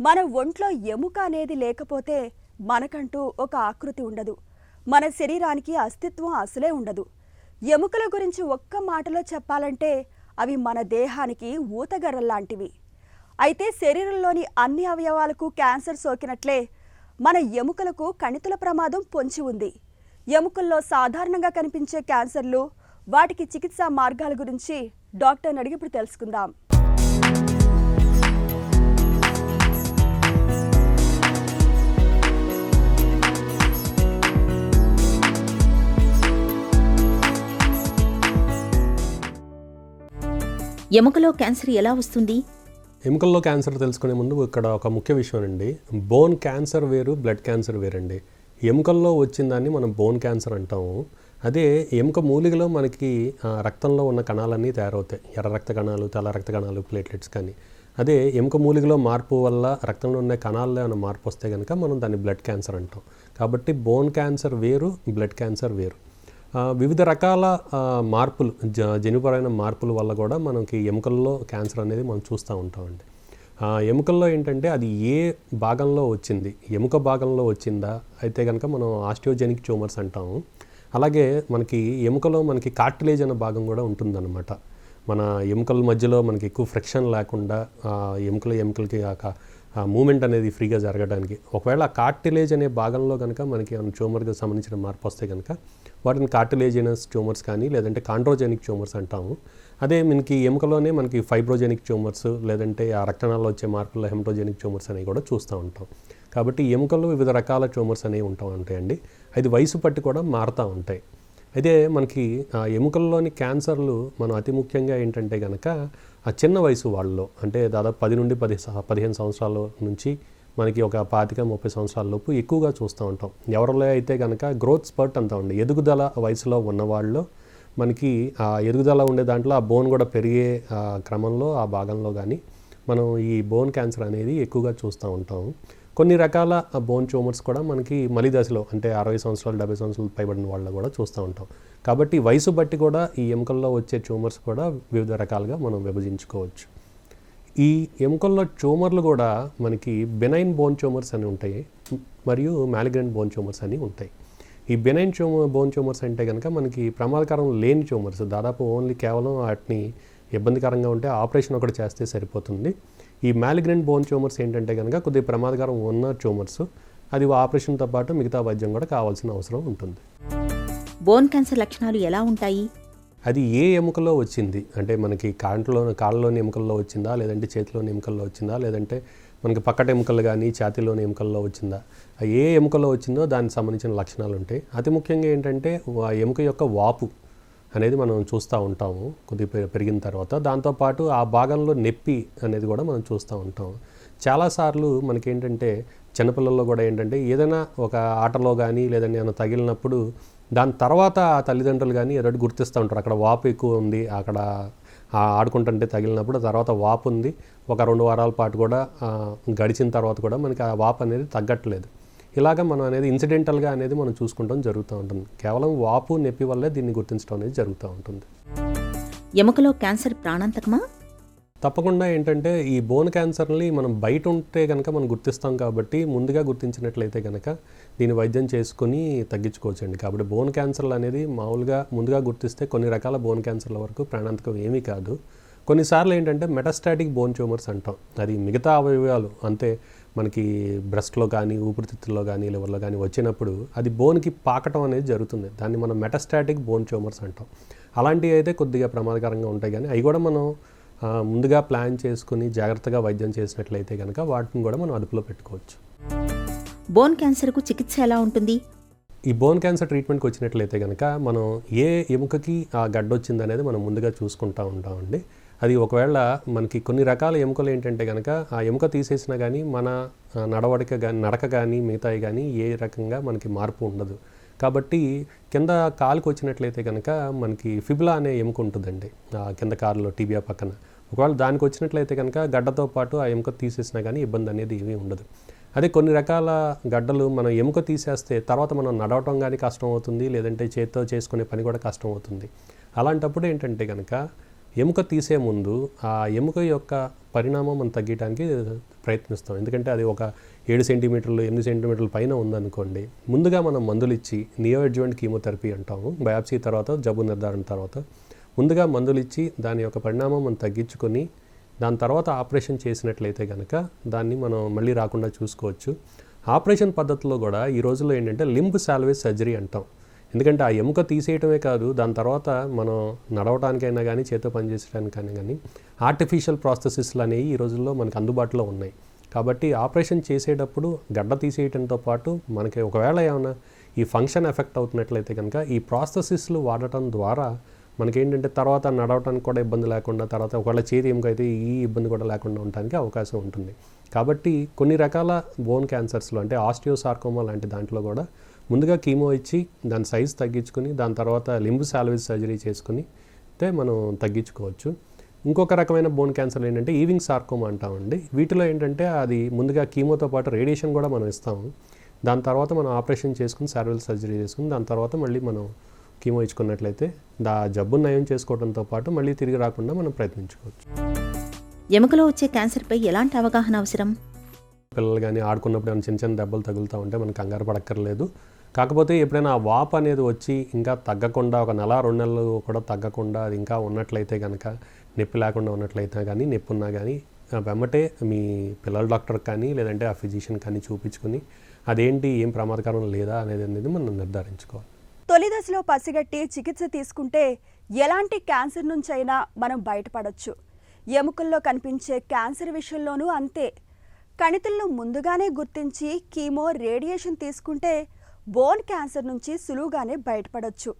మన ఒంట్లో ఎముక అనేది లేకపోతే మనకంటూ ఒక ఆకృతి ఉండదు. మన శరీరానికి అస్తిత్వం అసలే ఉండదు. ఎముకల గురించి ఒక్క మాటలో చెప్పాలంటే అవి మన దేహానికి ఊతగర్రల్లాంటివి. అయితే శరీరంలోని అన్ని అవయవాలకు క్యాన్సర్ సోకినట్లే మన ఎముకలకు కణితుల ప్రమాదం పొంచి ఉంది. ఎముకల్లో సాధారణంగా కనిపించే క్యాన్సర్లు, వాటికి చికిత్సా మార్గాల గురించి డాక్టర్ని అడిగి ఇప్పుడు తెలుసుకుందాం. ఎముకలో క్యాన్సర్ ఎలా వస్తుంది? ఎముకల్లో క్యాన్సర్ తెలుసుకునే ముందు ఇక్కడ ఒక ముఖ్య విషయం అండి. బోన్ క్యాన్సర్ వేరు, బ్లడ్ క్యాన్సర్ వేరండి. ఎముకల్లో వచ్చిందాన్ని మనం బోన్ క్యాన్సర్ అంటాము. అదే ఎముక మూలికలో మనకి రక్తంలో ఉన్న కణాలన్నీ తయారవుతాయి. ఎర్ర రక్త కణాలు, తెల్ల రక్త కణాలు, ప్లేట్లెట్స్ కానీ. అదే ఎముక మూలికలో మార్పు వల్ల రక్తంలో ఉన్న కణాల్లో ఏమైనా మార్పు వస్తే కనుక మనం దాన్ని బ్లడ్ క్యాన్సర్ అంటాం. కాబట్టి బోన్ క్యాన్సర్ వేరు, బ్లడ్ క్యాన్సర్ వేరు. వివిధ రకాల మార్పులు, జన్యుపరమైన మార్పుల వల్ల కూడా మనకి ఎముకల్లో క్యాన్సర్ అనేది మనం చూస్తూ ఉంటామండి. ఎముకల్లో ఏంటంటే అది ఏ భాగంలో వచ్చింది, ఎముక భాగంలో వచ్చిందా అయితే కనుక మనం ఆస్టియోజెనిక్ ట్యూమర్స్ అంటాము. అలాగే మనకి ఎముకలో మనకి కార్టిలేజ్ అనే భాగం కూడా ఉంటుందన్నమాట. మన ఎముకల మధ్యలో మనకి ఎక్కువ ఫ్రిక్షన్ లేకుండా ఎముకలకి మూమెంట్ అనేది ఫ్రీగా జరగడానికి, ఒకవేళ ఆ కార్టిలేజ్ అనే భాగంలో కనుక మనకి ట్యూమర్కి సంబంధించిన మార్పు వస్తే కనుక వాటిని కార్టిలేజినస్ ట్యూమర్స్ కానీ లేదంటే కాండ్రోజెనిక్ ట్యూమర్స్ అంటాము. అదే మనకి ఎముకలోనే మనకి ఫైబ్రోజెనిక్ ట్యూమర్స్ లేదంటే ఆ రక్తనాళాల్లో వచ్చే మార్పుల్లో హెమటోజెనిక్ ట్యూమర్స్ అనేవి కూడా చూస్తూ ఉంటాం. కాబట్టి ఎముకల్లో వివిధ రకాల ట్యూమర్స్ అనేవి ఉంటాయండి. అది వయసు పట్టి కూడా మారుతూ ఉంటాయి. అయితే మనకి ఎముకల్లోని క్యాన్సర్లు మనం అతి ముఖ్యంగా ఏంటంటే కనుక ఆ చిన్న వయసు వాళ్ళలో, అంటే దాదాపు 10 నుండి 15 సంవత్సరాల నుంచి మనకి ఒక 25-30 సంవత్సరాల లోపు ఎక్కువగా చూస్తూ ఉంటాం. ఎవరిలో అయితే కనుక గ్రోత్ స్పర్ట్ అంటామండి, ఎదుగుదల వయసులో ఉన్నవాళ్ళు మనకి ఆ ఎదుగుదల ఉండే దాంట్లో ఆ బోన్ కూడా పెరిగే క్రమంలో ఆ భాగంలో కానీ మనం ఈ బోన్ క్యాన్సర్ అనేది ఎక్కువగా చూస్తూ ఉంటాం. కొన్ని రకాల బోన్ ట్యూమర్స్ కూడా మనకి మలి దశలో, అంటే 60 సంవత్సరాలు 70 సంవత్సరాలు పైబడిన వాళ్ళు కూడా చూస్తూ ఉంటాం. కాబట్టి వయసు బట్టి కూడా ఈ ఎముకల్లో వచ్చే ట్యూమర్స్ కూడా వివిధ రకాలుగా మనం విభజించుకోవచ్చు. ఈ ఎముకల్లో ట్యూమర్లు కూడా మనకి బెనైన్ బోన్ ట్యూమర్స్ అని ఉంటాయి, మరియు మ్యాలిగ్నెంట్ బోన్ ట్యూమర్స్ అని ఉంటాయి. ఈ బెనైన్ బోన్ ట్యూమర్స్ అంటే కనుక మనకి ప్రమాదకరం లేని ట్యూమర్స్, దాదాపు ఓన్లీ కేవలం వాటిని ఇబ్బందికరంగా ఉంటే ఆపరేషన్ ఒకటి చేస్తే సరిపోతుంది. ఈ మ్యాలిగ్నెంట్ బోన్ ట్యూమర్స్ ఏంటంటే కనుక కొద్దిగా ప్రమాదకరం ఉన్న ట్యూమర్స్, అది ఆపరేషన్తో పాటు మిగతా వైద్యం కూడా కావాల్సిన అవసరం ఉంటుంది. బోన్ క్యాన్సర్ లక్షణాలు ఎలా ఉంటాయి? అది ఏ ఎముకలో వచ్చింది, అంటే మనకి కాళ్ళలోని ఎముకల్లో వచ్చిందా, లేదంటే చేతిలోని ఎముకల్లో వచ్చిందా, లేదంటే మనకి పక్కట ఎముకలు కానీ ఛాతీలోని ఎముకల్లో వచ్చిందా, ఏ ఎముకలో వచ్చిందో దానికి సంబంధించిన లక్షణాలు ఉంటాయి. అతి ముఖ్యంగా ఏంటంటే ఆ ఎముక యొక్క వాపు అనేది మనం చూస్తూ ఉంటాము కొద్దిగా పెరిగిన తర్వాత. దాంతోపాటు ఆ భాగంలో నొప్పి అనేది కూడా మనం చూస్తూ ఉంటాం. చాలాసార్లు మనకేంటంటే చిన్నపిల్లల్లో కూడా ఏంటంటే ఏదైనా ఒక ఆటలో కానీ లేదంటే ఏమైనా తగిలినప్పుడు దాని తర్వాత ఆ తల్లిదండ్రులు కానీ ఏదో గుర్తిస్తూ ఉంటారు, అక్కడ వాపు ఎక్కువ ఉంది, అక్కడ ఆడుకుంటుంటే తగిలినప్పుడు తర్వాత వాపు ఉంది, ఒక 2 వారాల పాటు కూడా గడిచిన తర్వాత కూడా మనకి ఆ వాపు అనేది తగ్గట్లేదు. ఇలాగ మనం అనేది ఇన్సిడెంటల్గా అనేది మనం చూసుకుంటాం జరుగుతూ ఉంటుంది. కేవలం వాపు నొప్పి వల్లే దీన్ని గుర్తించడం అనేది జరుగుతూ ఉంటుంది. ఎముకలో క్యాన్సర్ ప్రాణాంతకమా? తప్పకుండా. ఏంటంటే ఈ బోన్ క్యాన్సర్ని మనం బయట ఉంటే కనుక మనం గుర్తిస్తాం, కాబట్టి ముందుగా గుర్తించినట్లయితే కనుక దీన్ని వైద్యం చేసుకొని తగ్గించుకోవచ్చండి. కాబట్టి బోన్ క్యాన్సర్లు అనేది మామూలుగా ముందుగా గుర్తిస్తే కొన్ని రకాల బోన్ క్యాన్సర్ల వరకు ప్రాణాంతకం ఏమీ కాదు. కొన్నిసార్లు ఏంటంటే మెటాస్టాటిక్ బోన్ ట్యూమర్స్ అంటాం. అది మిగతా అవయవాలు, అంటే మనకి బ్రెస్ట్లో కానీ ఊపిరితిత్తుల్లో కానీ లివర్లో కానీ వచ్చినప్పుడు అది బోన్కి పాకటం అనేది జరుగుతుంది. దాన్ని మనం మెటాస్టాటిక్ బోన్ ట్యూమర్స్ అంటాం. అలాంటివి అయితే కొద్దిగా ప్రమాదకరంగా ఉంటాయి, కానీ అవి కూడా మనం ముందుగా ప్లాన్ చేసుకుని జాగ్రత్తగా వైద్యం చేసినట్లయితే కనుక వాటిని కూడా మనం అదుపులో పెట్టుకోవచ్చు. బోన్ క్యాన్సర్కు చికిత్స ఎలా ఉంటుంది? ఈ బోన్ క్యాన్సర్ ట్రీట్మెంట్కి వచ్చినట్లయితే కనుక మనం ఏ ఎముకకి ఆ గడ్డ వచ్చింది అనేది మనం ముందుగా చూసుకుంటూ ఉంటామండి. అది ఒకవేళ మనకి కొన్ని రకాల ఎముకలు ఏంటంటే కనుక ఆ ఎముక తీసేసినా కానీ మన నడక కానీ మిగతాయి కానీ ఏ రకంగా మనకి మార్పు ఉండదు. కాబట్టి కింద కాలుకి వచ్చినట్లయితే కనుక మనకి ఫిబులా అనే ఎముక ఉంటుందండి కింద కాలులో టీబియా పక్కన. ఒకవేళ దానికి వచ్చినట్లయితే కనుక గడ్డతో పాటు ఆ ఎముక తీసేసినా కానీ ఇబ్బంది అనేది ఏమీ ఉండదు. అదే కొన్ని రకాల గడ్డలు మనం ఎముక తీసేస్తే తర్వాత మనం నడవటం కానీ కష్టం అవుతుంది, లేదంటే చేతితో చేసుకునే పని కూడా కష్టం అవుతుంది. అలాంటప్పుడు ఏంటంటే కనుక ఎముక తీసే ముందు ఆ ఎముక యొక్క పరిణామం మనం తగ్గడానికి ప్రయత్నిస్తాం. ఎందుకంటే అది ఒక 7 సెంటీమీటర్లు 8 సెంటీమీటర్ల పైన ఉందనుకోండి, ముందుగా మనం మందులు ఇచ్చి నియో అడ్జువెంట్ కీమోథెరపీ అంటాము. బయాప్సీ తర్వాత జబ్బు నిర్ధారణ తర్వాత ముందుగా మందులు ఇచ్చి దాని యొక్క పరిణామం మనం తగ్గించుకొని దాని తర్వాత ఆపరేషన్ చేసినట్లయితే కనుక దాన్ని మనం మళ్ళీ రాకుండా చూసుకోవచ్చు. ఆపరేషన్ పద్ధతిలో కూడా ఈ రోజుల్లో ఏంటంటే లింబ్ సాల్వేజ్ సర్జరీ అంటాం. ఎందుకంటే ఆ ఎముక తీసేయటమే కాదు, దాని తర్వాత మనం నడవడానికైనా కానీ చేతితో పనిచేయడానికైనా కానీ ఆర్టిఫిషియల్ ప్రాసెసెస్లు అనేవి ఈ రోజుల్లో మనకు అందుబాటులో ఉన్నాయి. కాబట్టి ఆపరేషన్ చేసేటప్పుడు గడ్డ తీసేయటంతో పాటు మనకి ఒకవేళ ఏమైనా ఈ ఫంక్షన్ ఎఫెక్ట్ అవుతున్నట్లయితే కనుక ఈ ప్రాసెసెస్లు వాడటం ద్వారా మనకేంటంటే తర్వాత నడవటానికి కూడా ఇబ్బంది లేకుండా, తర్వాత ఒకవేళ చేతి ఎముక అయితే ఈ ఇబ్బంది కూడా లేకుండా ఉండడానికి అవకాశం ఉంటుంది. కాబట్టి కొన్ని రకాల బోన్ క్యాన్సర్స్లో అంటే ఆస్టియోసార్కోమా లాంటి దాంట్లో కూడా ముందుగా కీమో ఇచ్చి దాని సైజ్ తగ్గించుకొని దాని తర్వాత లింబ్ సాల్వేజ్ సర్జరీ చేసుకుని అయితే మనం తగ్గించుకోవచ్చు. ఇంకొక రకమైన బోన్ క్యాన్సర్ ఏంటంటే ఈవింగ్ సార్కోమా అంటామండి. వీటిలో ఏంటంటే అది ముందుగా కీమోతో పాటు రేడియేషన్ కూడా మనం ఇస్తాము. దాని తర్వాత మనం ఆపరేషన్ చేసుకుని సాల్వేజ్ సర్జరీ చేసుకుని దాని తర్వాత మళ్ళీ మనం కీమో ఇచ్చుకున్నట్లయితే జబ్బును నయం చేసుకోవడంతో పాటు మళ్ళీ తిరిగి రాకుండా మనం ప్రయత్నించుకోవచ్చు. ఎముకలో వచ్చే క్యాన్సర్పై ఎలాంటి అవగాహన అవసరం? పిల్లలు కానీ ఆడుకున్నప్పుడు ఏమైనా చిన్న చిన్న దెబ్బలు తగులుతూ ఉంటే మనం కంగారు పడక్కర్లేదు. కాకపోతే ఎప్పుడైనా ఆ వాపు అనేది వచ్చి ఇంకా తగ్గకుండా ఒక నెల 2 నెలలు కూడా తగ్గకుండా అది ఇంకా ఉన్నట్లయితే కనుక, నొప్పి లేకుండా ఉన్నట్లయితే కానీ, నొప్పి ఉన్నా కానీ వెంబటే మీ పిల్లల డాక్టర్ కానీ లేదంటే ఆ ఫిజిషియన్ కానీ చూపించుకొని అదేంటి ఏం ప్రమాదకరం లేదా అనేది మనం నిర్ధారించుకోవాలి. తొలి దశలో పసిగట్టి చికిత్స తీసుకుంటే ఎలాంటి క్యాన్సర్ నుంచైనా మనం బయటపడొచ్చు. ఎముకల్లో కనిపించే క్యాన్సర్ విషయంలోనూ అంతే. కణితులను ముందుగానే గుర్తించి కీమో రేడియేషన్ తీసుకుంటే బోన్ క్యాన్సర్ నుంచి సులువుగానే బయటపడొచ్చు.